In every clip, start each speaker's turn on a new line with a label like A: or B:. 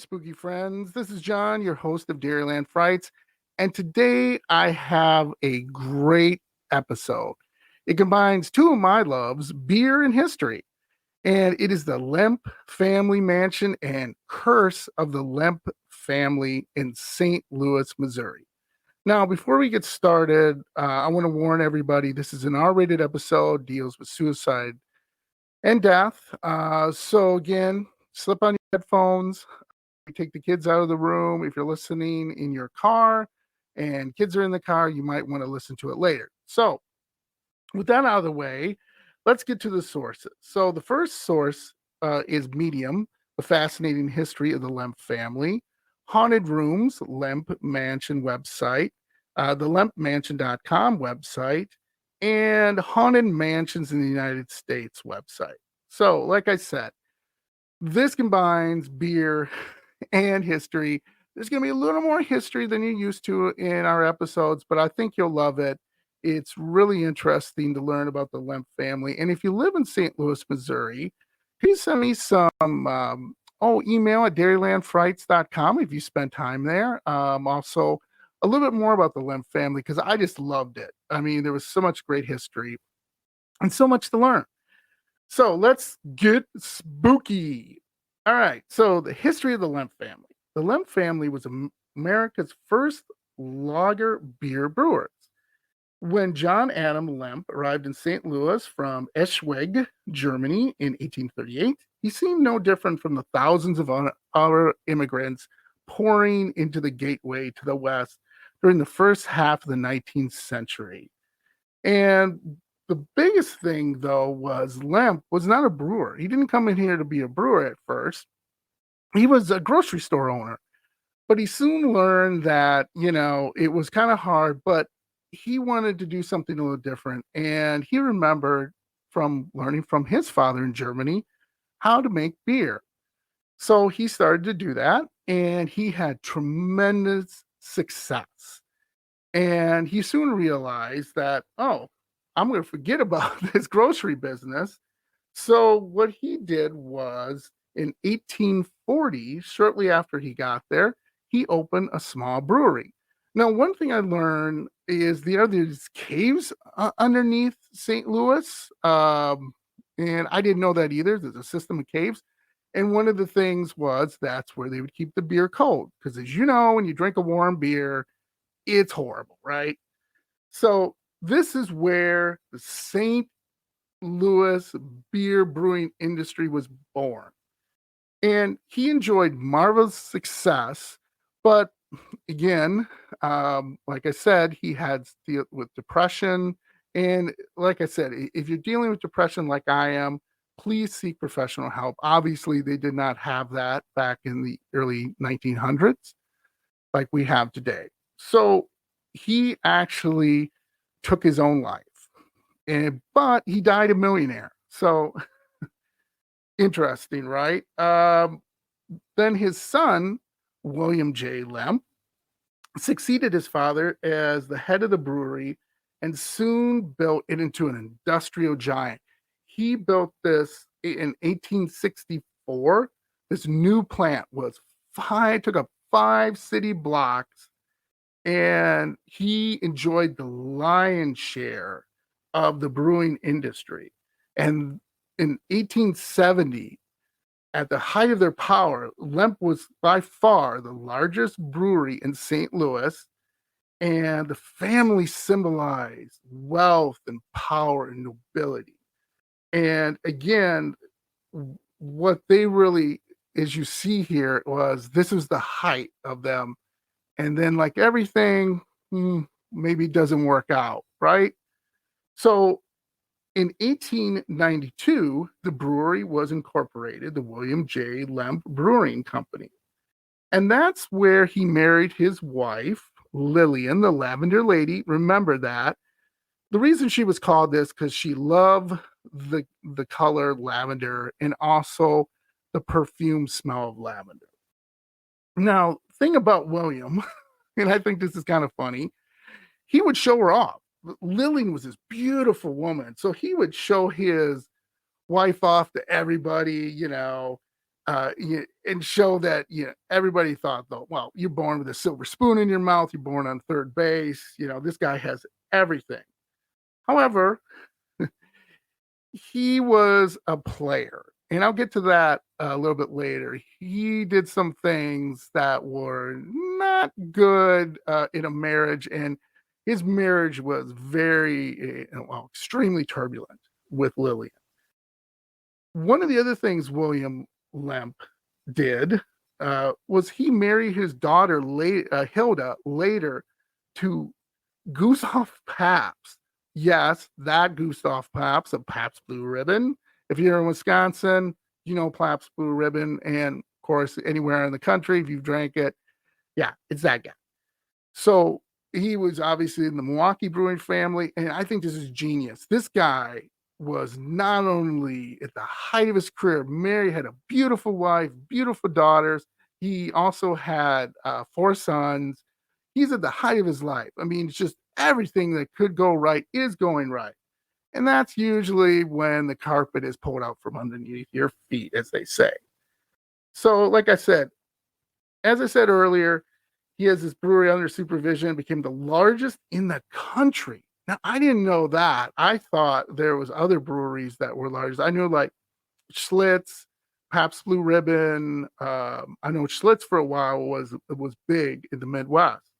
A: spooky friends. This is John, your host of Dairyland Frights, and today I have a great episode. It combines two of my loves, beer and history, and it is the Lemp Family Mansion and Curse of the Lemp Family in St. Louis, Missouri. Now, before we get started, I want to warn everybody this is an R-rated episode, deals with suicide and death. So again, slip on your headphones, take the kids out of the room. If you're listening in your car and kids are in the car, you might want to listen to it later. So with that out of the way, let's get to the sources. So the first source is Medium, the fascinating history of the Lemp family, Haunted Rooms, Lemp Mansion website, the lempmansion.com website, and Haunted Mansions in the United States website. So, like I said, this combines beer and history. There's going to be a little more history than you're used to in our episodes, but I think you'll love it. It's really interesting to learn about the Lemp family. And if you live in St. Louis, Missouri, please send me some email at dairylandfrights.com if you spend time there. Also, a little bit more about the Lemp family because I just loved it. I mean, there was so much great history and so much to learn. So let's get spooky. All right. So the history of the Lemp family. The Lemp family was America's first lager beer brewers. When John Adam Lemp arrived in St. Louis from Eschwege, Germany in 1838, he seemed no different from the thousands of other immigrants pouring into the gateway to the West during the first half of the 19th century. And the biggest thing, though, was Lemp was not a brewer. He didn't come in here to be a brewer at first. He was a grocery store owner. But he soon learned that, it was kind of hard, but he wanted to do something a little different. And he remembered from learning from his father in Germany how to make beer. So he started to do that, and he had tremendous success. And he soon realized that, I'm going to forget about this grocery business. So what he did was in 1840, shortly after he got there, he opened a small brewery. Now, one thing I learned is there are these caves underneath St. Louis. And I didn't know that either. There's a system of caves. And one of the things was that's where they would keep the beer cold. Because as you know, when you drink a warm beer, it's horrible, right? So this is where the St. Louis beer brewing industry was born. And he enjoyed marvelous success. But again, like I said, he had to deal with depression. And like I said, if you're dealing with depression like I am, please seek professional help. Obviously, they did not have that back in the early 1900s like we have today. So he actually took his own life. But he died a millionaire. So interesting, right? Then his son, William J. Lemp, succeeded his father as the head of the brewery and soon built it into an industrial giant. He built this in 1864. This new plant took up 5 city blocks, and he enjoyed the lion's share of the brewing industry. And in 1870, at the height of their power, Lemp was by far the largest brewery in St. Louis, and the family symbolized wealth and power and nobility. And again, what they really, as you see here, this was the height of them. And then, like everything, maybe doesn't work out, right? So in 1892, the brewery was incorporated, the William J. Lemp Brewing Company. And that's where he married his wife, Lillian, the Lavender Lady. Remember that. The reason she was called this because she loved the color lavender and also the perfume smell of lavender. Now, thing about William, and I think this is kind of funny, he would show her off. Lillian was this beautiful woman. So he would show his wife off to everybody, and show that everybody thought though, well, you're born with a silver spoon in your mouth, you're born on third base, this guy has everything. However, he was a player, and I'll get to that a little bit later. He did some things that were not good in a marriage, and his marriage was very, extremely turbulent with Lillian. One of the other things William Lemp did was he married his daughter, Hilda, later to Gustav Pabst. Yes, that Gustav Pabst of Pabst Blue Ribbon. If you're in Wisconsin, you know Pabst Blue Ribbon. And of course, anywhere in the country, if you've drank it, yeah, it's that guy. So he was obviously in the Milwaukee Brewing family. And I think this is genius. This guy was not only at the height of his career, married, had a beautiful wife, beautiful daughters. He also had 4 sons. He's at the height of his life. I mean, it's just everything that could go right is going right. And that's usually when the carpet is pulled out from underneath your feet, as they say. So, like I said, as I said earlier, he has this brewery under supervision, became the largest in the country. Now, I didn't know that. I thought there was other breweries that were large. I knew like Schlitz, Pabst Blue Ribbon. I know Schlitz for a while was big in the Midwest.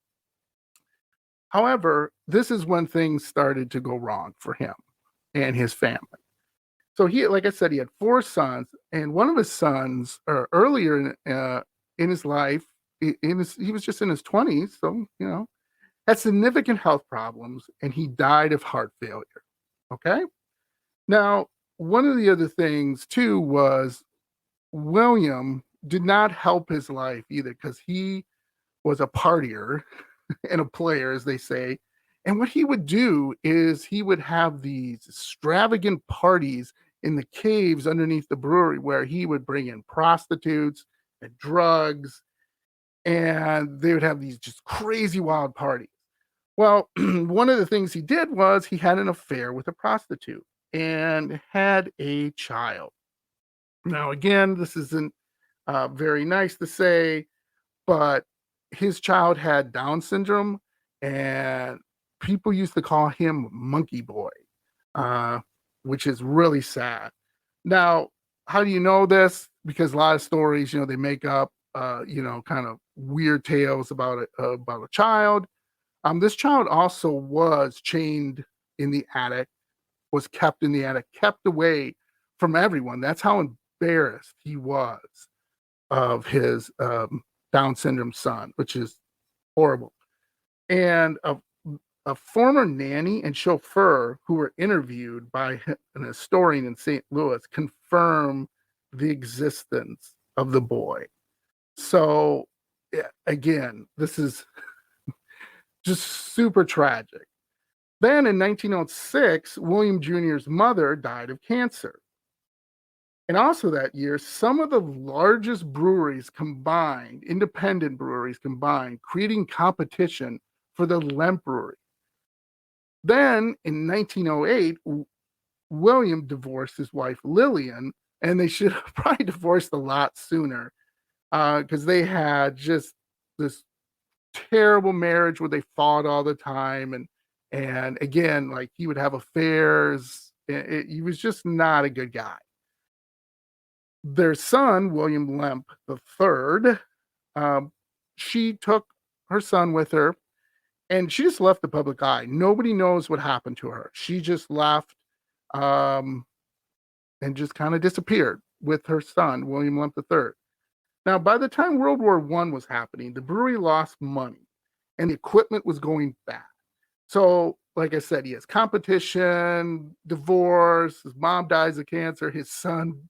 A: However, this is when things started to go wrong for him and his family. So he, like I said, he had 4 sons, and one of his sons, earlier in his life, he was just in his 20s, so had significant health problems, and he died of heart failure. Okay. Now, one of the other things too was William did not help his life either, because he was a partier and a player, as they say. And what he would do is he would have these extravagant parties in the caves underneath the brewery, where he would bring in prostitutes and drugs, and they would have these just crazy wild parties. Well, one of the things he did was he had an affair with a prostitute and had a child. Now, again, this isn't very nice to say, but his child had Down syndrome, and people used to call him Monkey Boy, which is really sad. Now, how do you know this? Because a lot of stories, they make up, kind of weird tales about a child. This child also was chained in the attic, was kept in the attic, kept away from everyone. That's how embarrassed he was of his Down syndrome son, which is horrible. And a former nanny and chauffeur who were interviewed by an historian in St. Louis confirm the existence of the boy. So, again, this is just super tragic. Then in 1906, William Jr.'s mother died of cancer. And also that year, some of the largest breweries combined, independent breweries combined, creating competition for the Lemp Brewery. Then in 1908, William divorced his wife Lillian, and they should have probably divorced a lot sooner, because they had just this terrible marriage where they fought all the time, and again, like, he would have affairs. He was just not a good guy. Their son, William Lemp III, she took her son with her, and she just left the public eye. Nobody knows what happened to her. She just left, and just kind of disappeared with her son, William Lemp III. Now, by the time World War I was happening, the brewery lost money, and the equipment was going bad. So, like I said, he has competition, divorce, his mom dies of cancer, his son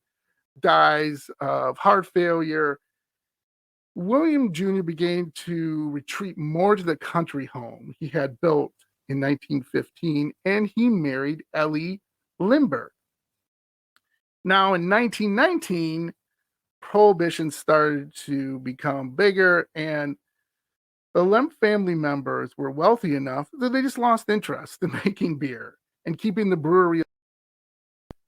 A: dies of heart failure. William Jr. began to retreat more to the country home he had built in 1915, and he married Ellie Lindbergh. Now, in 1919, Prohibition started to become bigger, and the Lemp family members were wealthy enough that they just lost interest in making beer and keeping the brewery.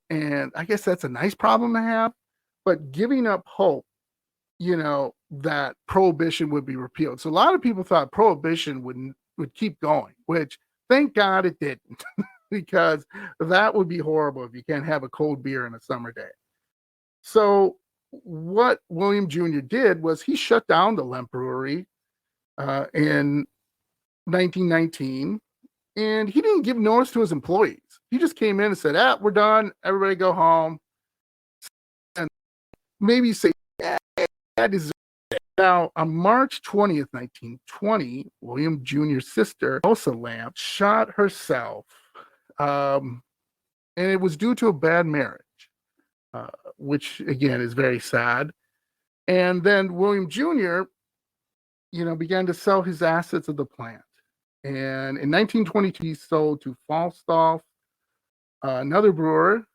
A: And I guess that's a nice problem to have. but giving up hope, that prohibition would be repealed. So a lot of people thought prohibition would keep going, which thank God it didn't, because that would be horrible if you can't have a cold beer on a summer day. So what William Jr. did was he shut down the Lemp Brewery in 1919, and he didn't give notice to his employees. He just came in and said, we're done. Everybody go home. And maybe say, that is it. Now, on March 20th, 1920, William Jr.'s sister, Elsa Lemp, shot herself. And it was due to a bad marriage, which, again, is very sad. And then William Jr., began to sell his assets of the plant. And in 1922, he sold to Falstaff, another brewer,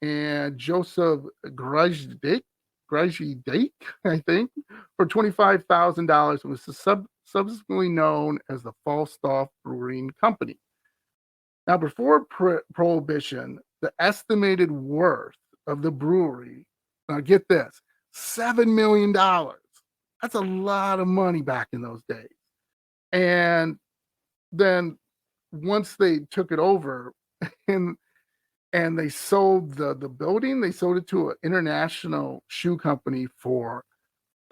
A: and Joseph Grajdik, I think, for $25,000. It was subsequently known as the Falstaff Brewing Company. Now, before Prohibition, the estimated worth of the brewery, now get this, $7 million. That's a lot of money back in those days. And then once they took it over and they sold the building, they sold it to an international shoe company for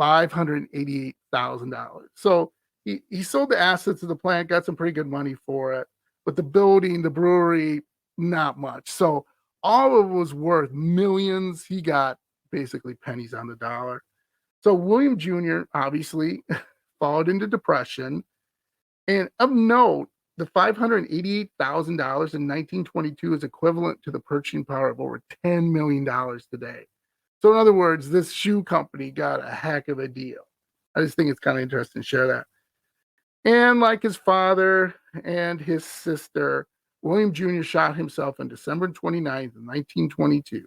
A: $588,000. So he sold the assets of the plant, got some pretty good money for it, but the building, the brewery, not much. So all of it was worth millions. He got basically pennies on the dollar. So William Jr. obviously followed into depression. And of note, the $588,000 in 1922 is equivalent to the purchasing power of over $10 million today. So in other words, this shoe company got a heck of a deal. I just think it's kind of interesting to share that. And like his father and his sister, William Jr. shot himself on December 29th, 1922.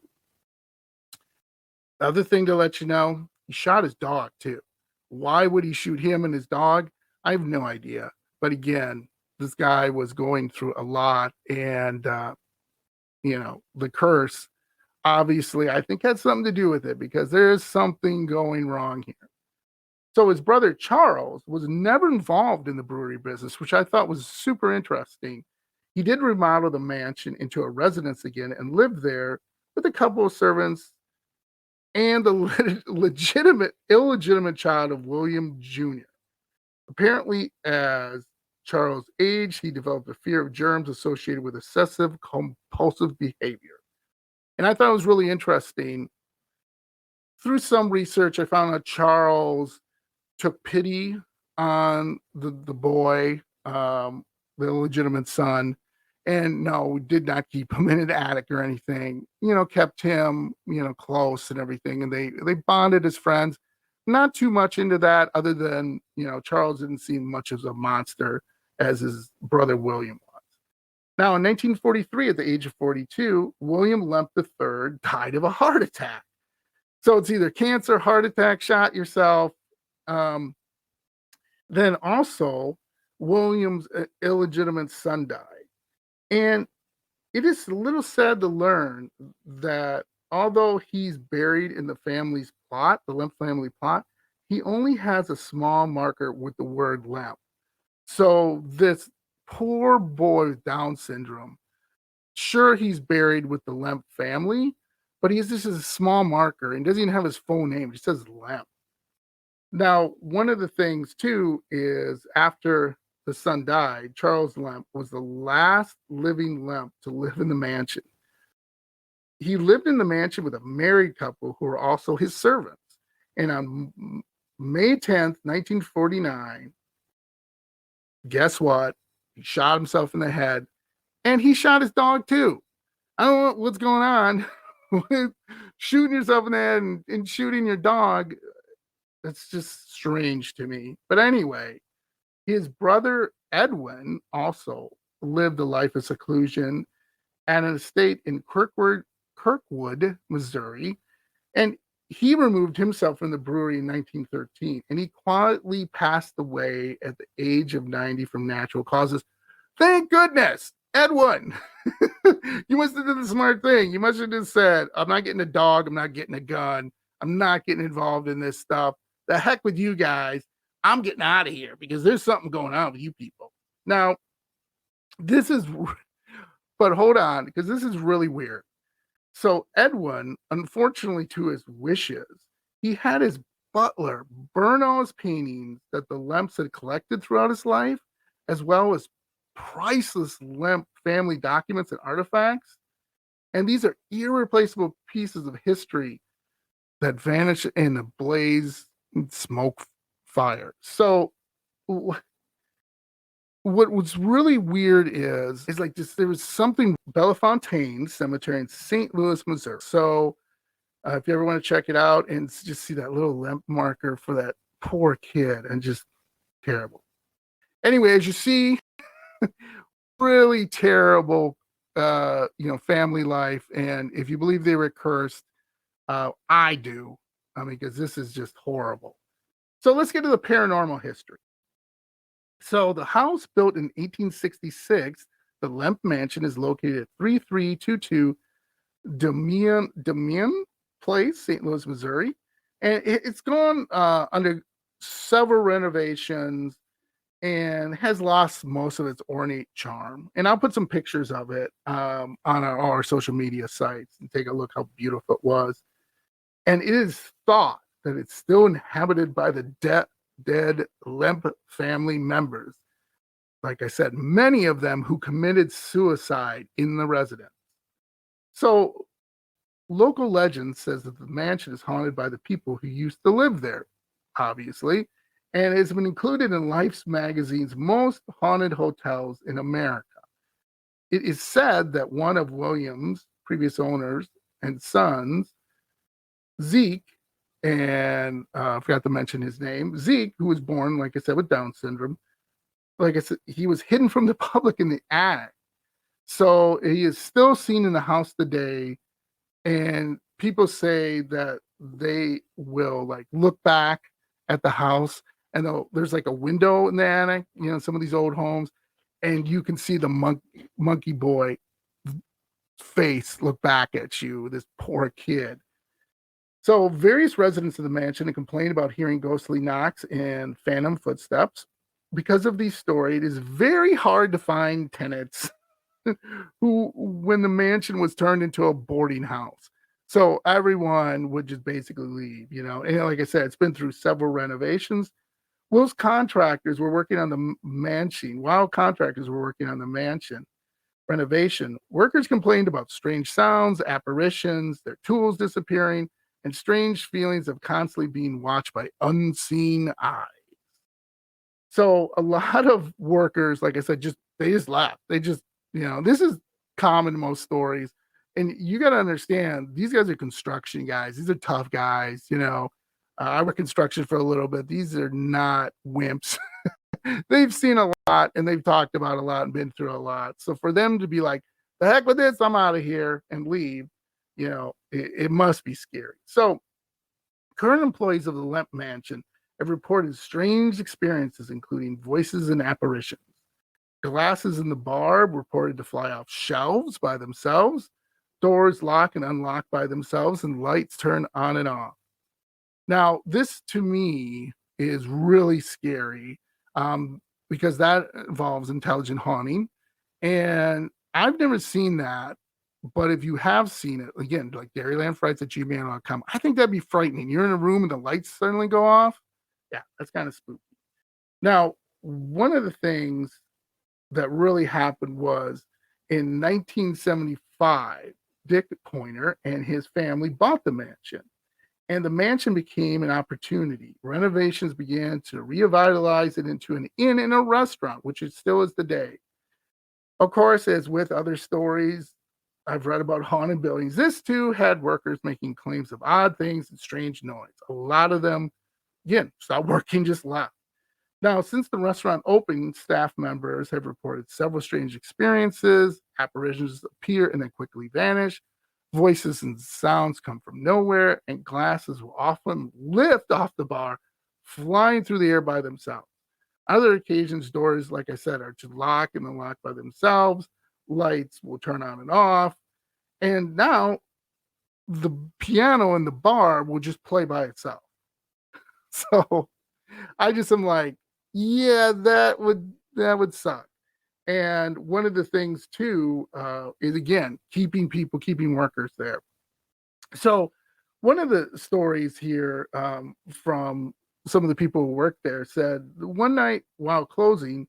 A: The other thing to let you know, he shot his dog too. Why would he shoot him and his dog? I have no idea. But again, this guy was going through a lot, and the curse obviously I think had something to do with it, because there is something going wrong here. So his brother Charles was never involved in the brewery business, which I thought was super interesting. He did remodel the mansion into a residence again and lived there with a couple of servants and the illegitimate child of William Jr. Apparently, as Charles aged, he developed a fear of germs associated with excessive compulsive behavior. And I thought it was really interesting. Through some research, I found out Charles took pity on the boy, the illegitimate son, and no, did not keep him in an attic or anything. Kept him, close and everything. And they bonded as friends. Not too much into that, other than, Charles didn't seem much as a monster as his brother William was. Now, in 1943, at the age of 42, William Lemp III died of a heart attack. So it's either cancer, heart attack, shot yourself. Then also, William's illegitimate son died. And it is a little sad to learn that although he's buried in the family's plot, the Lemp family plot, he only has a small marker with the word Lemp. So this poor boy with Down syndrome, sure, he's buried with the Lemp family, but he's just a small marker and doesn't even have his full name. It just says Lemp. Now, one of the things too is after the son died, Charles Lemp was the last living Lemp to live in the mansion. He lived in the mansion with a married couple who were also his servants. And on May 10th, 1949, guess what? He shot himself in the head, and he shot his dog too. I don't know what's going on with shooting yourself in the head and shooting your dog. That's just strange to me. But anyway, his brother Edwin also lived a life of seclusion at an estate in Kirkwood, Missouri, and he removed himself from the brewery in 1913, and he quietly passed away at the age of 90 from natural causes. Thank goodness, Edwin. You must have done the smart thing. You must have just said, I'm not getting a dog, I'm not getting a gun, I'm not getting involved in this stuff. The heck with you guys. I'm getting out of here because there's something going on with you people. Now, this is, but hold on, because this is really weird. So, Edwin, unfortunately to his wishes, he had his butler burn all his paintings that the Lemps had collected throughout his life, as well as priceless Lemp family documents and artifacts. And these are irreplaceable pieces of history that vanish in a blaze and smoke fire. So, what was really weird is like just there was something Bellefontaine Cemetery in St. Louis, Missouri. So if you ever want to check it out and just see that little limp marker for that poor kid, and just terrible. Anyway, as you see, really terrible, family life. And if you believe they were cursed, I do. I mean, because this is just horrible. So let's get to the paranormal history. So the house built in 1866, the Lemp Mansion, is located at 3322 Demian Place, St. Louis, Missouri. And it's gone under several renovations and has lost most of its ornate charm. And I'll put some pictures of it on our social media sites and take a look how beautiful it was. And it is thought that it's still inhabited by the dead Lemp family members. Like I said, many of them who committed suicide in the residence. So, local legend says that the mansion is haunted by the people who used to live there, obviously, and has been included in Life's magazine's most haunted hotels in America. It is said that one of William's previous owners and sons, Zeke, and I forgot to mention his name, Zeke, who was born, like I said, with Down syndrome. Like I said, he was hidden from the public in the attic. So he is still seen in the house today. And people say that they will like look back at the house, and there's like a window in the attic, some of these old homes, and you can see the monkey boy face look back at you, this poor kid. So various residents of the mansion have complained about hearing ghostly knocks and phantom footsteps. Because of these stories, it is very hard to find tenants when the mansion was turned into a boarding house. So everyone would just basically leave, And like I said, it's been through several renovations. While contractors were working on the mansion renovation, workers complained about strange sounds, apparitions, their tools disappearing, and strange feelings of constantly being watched by unseen eyes. So a lot of workers, like I said, they just left. They just, this is common in most stories. And you got to understand, these guys are construction guys. These are tough guys. I worked construction for a little bit. These are not wimps. They've seen a lot and they've talked about a lot and been through a lot. So for them to be like, the heck with this, I'm out of here and leave, it must be scary. So current employees of the Lemp Mansion have reported strange experiences, including voices and apparitions. Glasses in the bar reported to fly off shelves by themselves, doors lock and unlock by themselves, and lights turn on and off. Now, this to me is really scary because that involves intelligent haunting. And I've never seen that. But if you have seen it, again, like dairylandfrights@gmail.com, I think that'd be frightening. You're in a room and the lights suddenly go off. Yeah, that's kind of spooky. Now, one of the things that really happened was in 1975, Dick Pointer and his family bought the mansion, and the mansion became an opportunity. Renovations began to revitalize it into an inn and a restaurant, which it still is today. Of course, as with other stories I've read about haunted buildings, this too had workers making claims of odd things and strange noise. A lot of them, again, stopped working, just left. Now, since the restaurant opened, staff members have reported several strange experiences. Apparitions appear and then quickly vanish. Voices and sounds come from nowhere, and glasses will often lift off the bar, flying through the air by themselves. Other occasions, doors, like I said, are to lock and unlock by themselves. Lights will turn on and off. And now the piano in the bar will just play by itself. So I just am like, yeah, that would suck. And one of the things too is again keeping workers there. So one of the stories here from some of the people who worked there said one night while closing,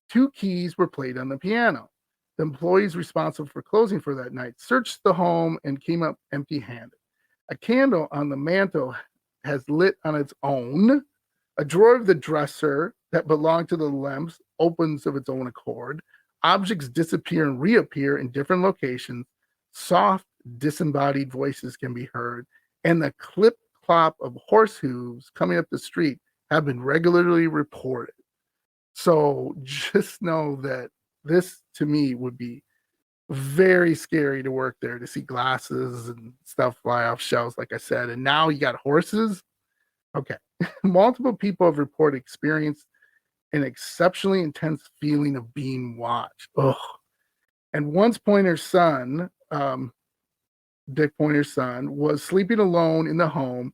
A: two keys were played on the piano. The employees responsible for closing for that night searched the home and came up empty handed. A candle on the mantle has lit on its own. A drawer of the dresser that belonged to the Lemps opens of its own accord. Objects disappear and reappear in different locations. Soft, disembodied voices can be heard, and the clip clop of horse hooves coming up the street have been regularly reported. So just know that this to me would be very scary to work there, to see glasses and stuff fly off shelves, like I said. And now you got horses. Okay. Multiple people have reported experience an exceptionally intense feeling of being watched. Ugh. And once Dick Pointer's son, was sleeping alone in the home,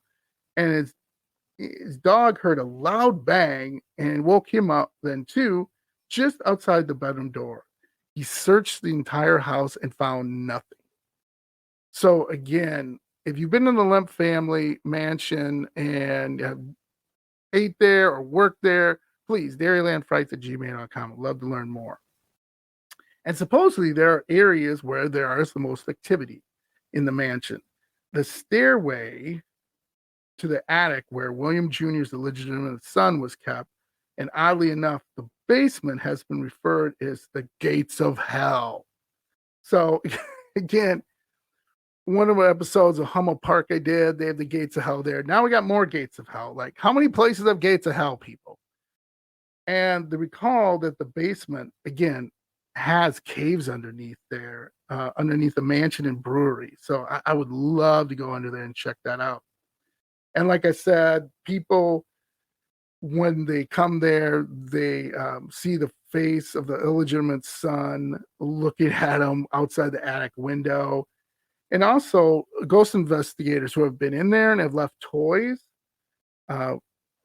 A: and his dog heard a loud bang and woke him up then too, just outside the bedroom door. He searched the entire house and found nothing. So again, if you've been in the Lemp Family Mansion and have ate there or worked there, please, dairylandfrights@gmail.com. I'd love to learn more. And supposedly there are areas where there is the most activity in the mansion. The stairway to the attic where William Jr.'s illegitimate son was kept, and oddly enough, the basement has been referred as the gates of hell. So again, one of the episodes of Hummel Park I did, they have the gates of hell there. Now we got more gates of hell. Like, how many places have gates of hell, people? And they recall that the basement, again, has caves underneath there, underneath the mansion and brewery. So I would love to go under there and check that out. And like I said, people, when they come there, they see the face of the illegitimate son looking at them outside the attic window. And also ghost investigators who have been in there and have left toys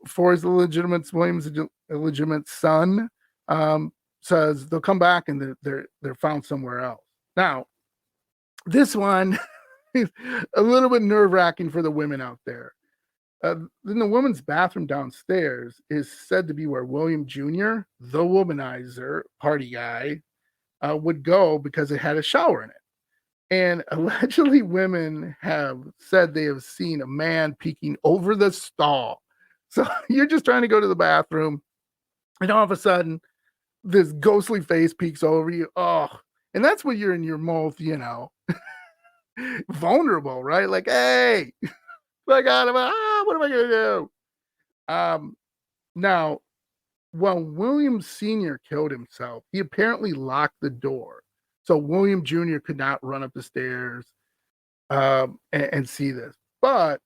A: for his William's illegitimate son, says they'll come back and they're found somewhere else. Now, this one is a little bit nerve-wracking for the women out there. In the women's bathroom downstairs is said to be where William Jr., the womanizer party guy, would go because it had a shower in it. And allegedly, women have said they have seen a man peeking over the stall. So you're just trying to go to the bathroom, and all of a sudden, this ghostly face peeks over you. Oh, and that's when you're in your most, vulnerable, right? Like, hey, my God, what am I going to do? Now, when William Sr. killed himself, he apparently locked the door. So William Jr. could not run up the stairs and see this. But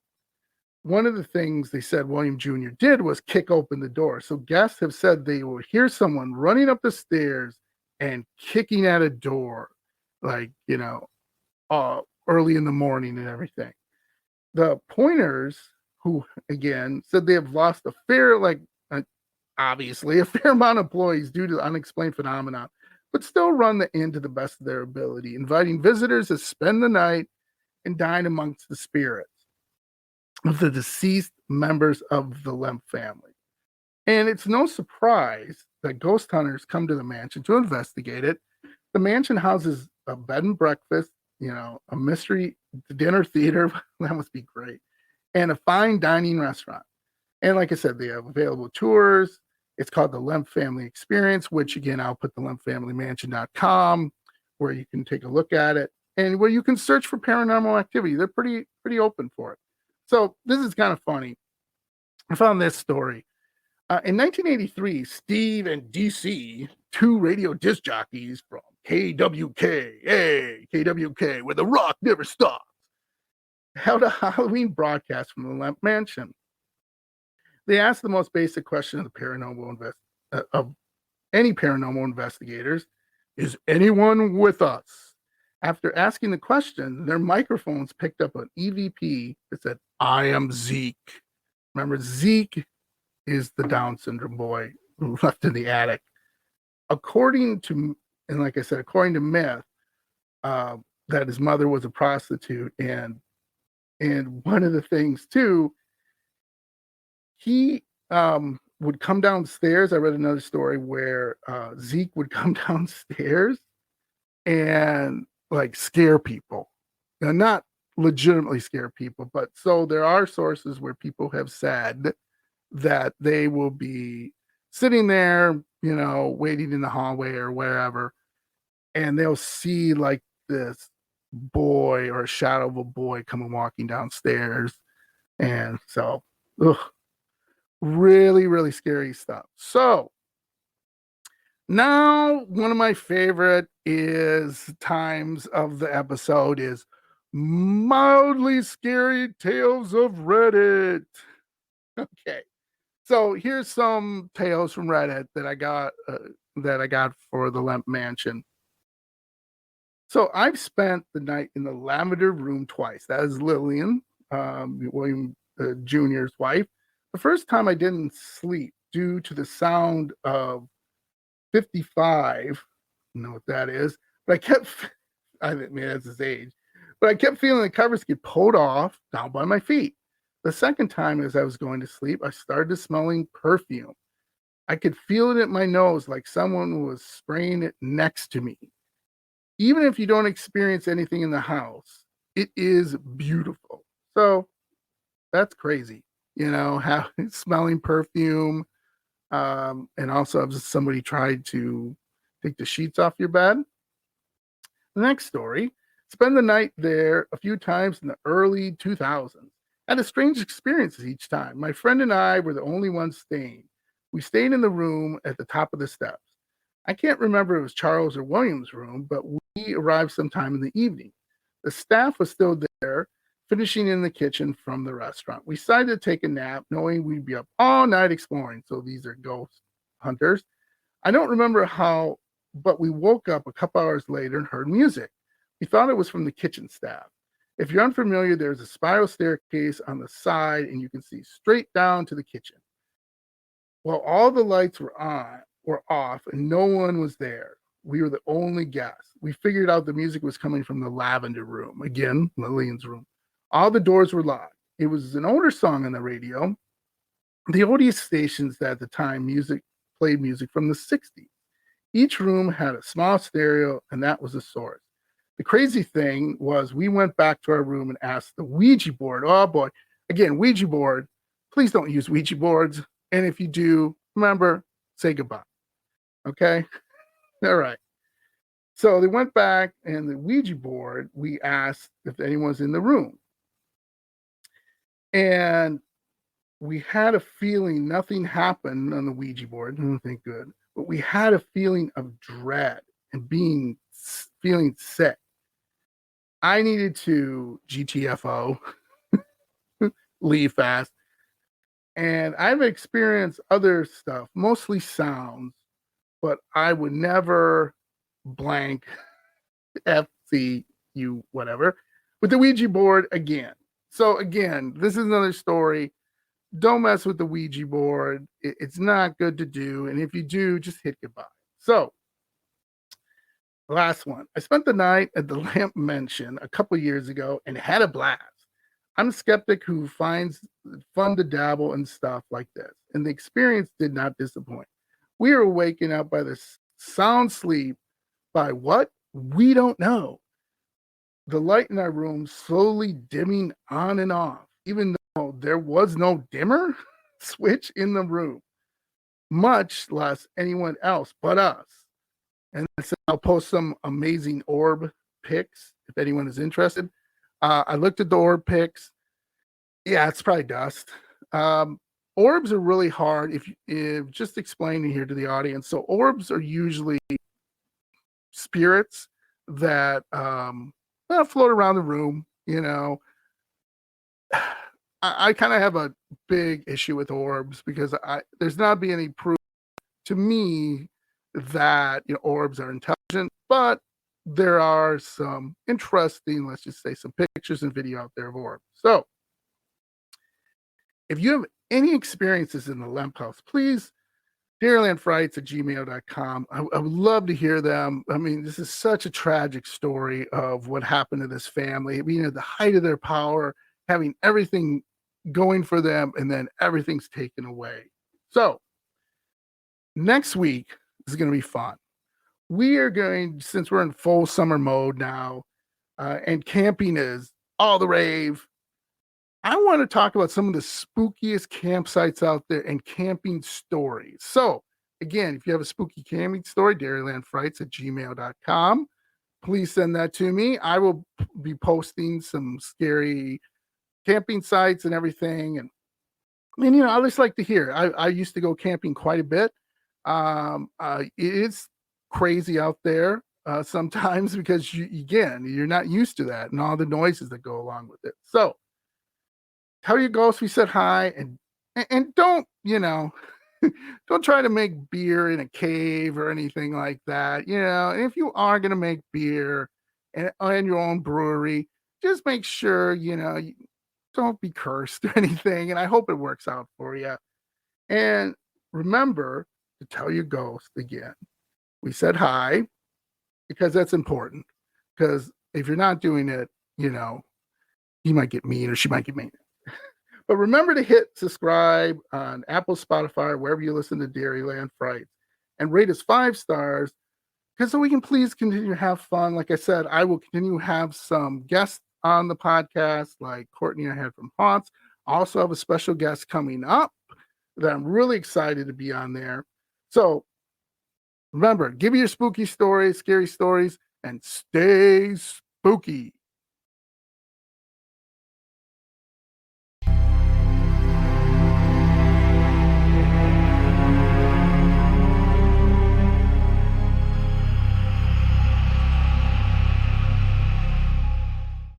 A: one of the things they said William Jr. did was kick open the door. So guests have said they will hear someone running up the stairs and kicking at a door, like, early in the morning and everything. The Pointers, who again said they have lost obviously a fair amount of employees due to the unexplained phenomenon, but still run the inn to the best of their ability, inviting visitors to spend the night and dine amongst the spirits of the deceased members of the Lemp family. And it's no surprise that ghost hunters come to the mansion to investigate it. The mansion houses a bed and breakfast, a mystery dinner theater, that must be great, and a fine dining restaurant. And like I said, they have available tours. It's called the Lemp Family Experience, which again, I'll put the lempfamilymansion.com where you can take a look at it and where you can search for paranormal activity. They're pretty open for it. So this is kind of funny. I found this story. In 1983, Steve and DC, two radio disc jockeys from KWK, where the rock never stops, held a Halloween broadcast from the Lemp Mansion. They asked the most basic question of any paranormal investigators: is anyone with us? After asking the question, their microphones picked up an EVP that said, "I am Zeke." Remember, Zeke is the Down syndrome boy who left in the attic. According to, and like I said, according to myth, that his mother was a prostitute, and one of the things too, he would come downstairs. I read another story where Zeke would come downstairs and like scare people. Now, not legitimately scare people, but so there are sources where people have said that they will be sitting there, waiting in the hallway or wherever, and they'll see like this boy or a shadow of a boy coming walking downstairs. And so, ugh, really, really scary stuff. So now one of my favorite is times of the episode is mildly scary tales of Reddit. Okay. So here's some tales from Reddit that I got for the Lemp Mansion. So I've spent the night in the lavender room twice. That is Lillian, William Jr.'s wife. The first time I didn't sleep due to the sound of 55. I know what that is, but I mean, that's his age, but I kept feeling the covers get pulled off down by my feet. The second time, as I was going to sleep, I started smelling perfume. I could feel it in my nose like someone was spraying it next to me. Even if you don't experience anything in the house, it is beautiful. So that's crazy, how smelling perfume. And also, if somebody tried to take the sheets off your bed. The next story, spend the night there a few times in the early 2000s. Had a strange experiences each time. My friend and I were the only ones staying. We stayed in the room at the top of the steps. I can't remember if it was Charles or William's room, but we arrived sometime in the evening. The staff was still there, finishing in the kitchen from the restaurant. We decided to take a nap, knowing we'd be up all night exploring. So these are ghost hunters. I don't remember how, but we woke up a couple hours later and heard music. We thought it was from the kitchen staff. If you're unfamiliar, there's a spiral staircase on the side, and you can see straight down to the kitchen. Well, all the lights were off, and no one was there. We were the only guests. We figured out the music was coming from the lavender room. Again, Lillian's room. All the doors were locked. It was an older song on the radio. The oldies stations that at the time played music from the 60s. Each room had a small stereo, and that was the source. The crazy thing was we went back to our room and asked the Ouija board. Oh boy. Again, Ouija board. Please don't use Ouija boards. And if you do, remember, say goodbye. Okay? All right. So they went back, and the Ouija board, we asked if anyone's in the room. And we had a feeling nothing happened on the Ouija board. Thank good. But we had a feeling of dread and feeling sick. I needed to GTFO, leave fast. And I've experienced other stuff, mostly sounds, but I would never blank FCU, whatever, with the Ouija board again. So again, this is another story. Don't mess with the Ouija board. It's not good to do. And if you do, just hit goodbye. So, last one. I spent the night at the Lemp Mansion a couple years ago and had a blast. I'm a skeptic who finds it fun to dabble in stuff like this, and the experience did not disappoint. We were waking up by the sound sleep by what? We don't know. The light in our room slowly dimming on and off, even though there was no dimmer switch in the room, much less anyone else but us. And so I'll post some amazing orb pics if anyone is interested. I looked at the orb pics. Yeah, it's probably dust. Orbs are really hard. If just explaining here to the audience, so orbs are usually spirits that float around the room. I kind of have a big issue with orbs because there's not be any proof to me that orbs are intelligent, but there are some interesting, let's just say, some pictures and video out there of orbs. So if you have any experiences in the Lemp house, please dairylandfrights@gmail.com. I would love to hear them. I mean, this is such a tragic story of what happened to this family. I mean, at the height of their power, having everything going for them, and then everything's taken away. So next week is going to be fun. We are going, since we're in full summer mode now, and camping is all the rave, I want to talk about some of the spookiest campsites out there and camping stories. So, again, if you have a spooky camping story, dairylandfrights@gmail.com. Please send that to me. I will be posting some scary camping sites and everything. And I just like to hear. I used to go camping quite a bit. It's crazy out there sometimes because, you're not used to that and all the noises that go along with it. So, tell your ghost we said hi, and don't don't try to make beer in a cave or anything like that. And if you are going to make beer and your own brewery, just make sure you don't be cursed or anything, and I hope it works out for you. And remember to tell your ghost again we said hi, because that's important, because if you're not doing it, he might get mean or she might get mean. But remember to hit subscribe on Apple, Spotify, wherever you listen to Dairyland Frights, and rate us 5 stars, because so we can please continue to have fun. Like I said, I will continue to have some guests on the podcast, like Courtney I had from Haunts. I also have a special guest coming up that I'm really excited to be on there. So remember, give me your spooky stories, scary stories, and stay spooky.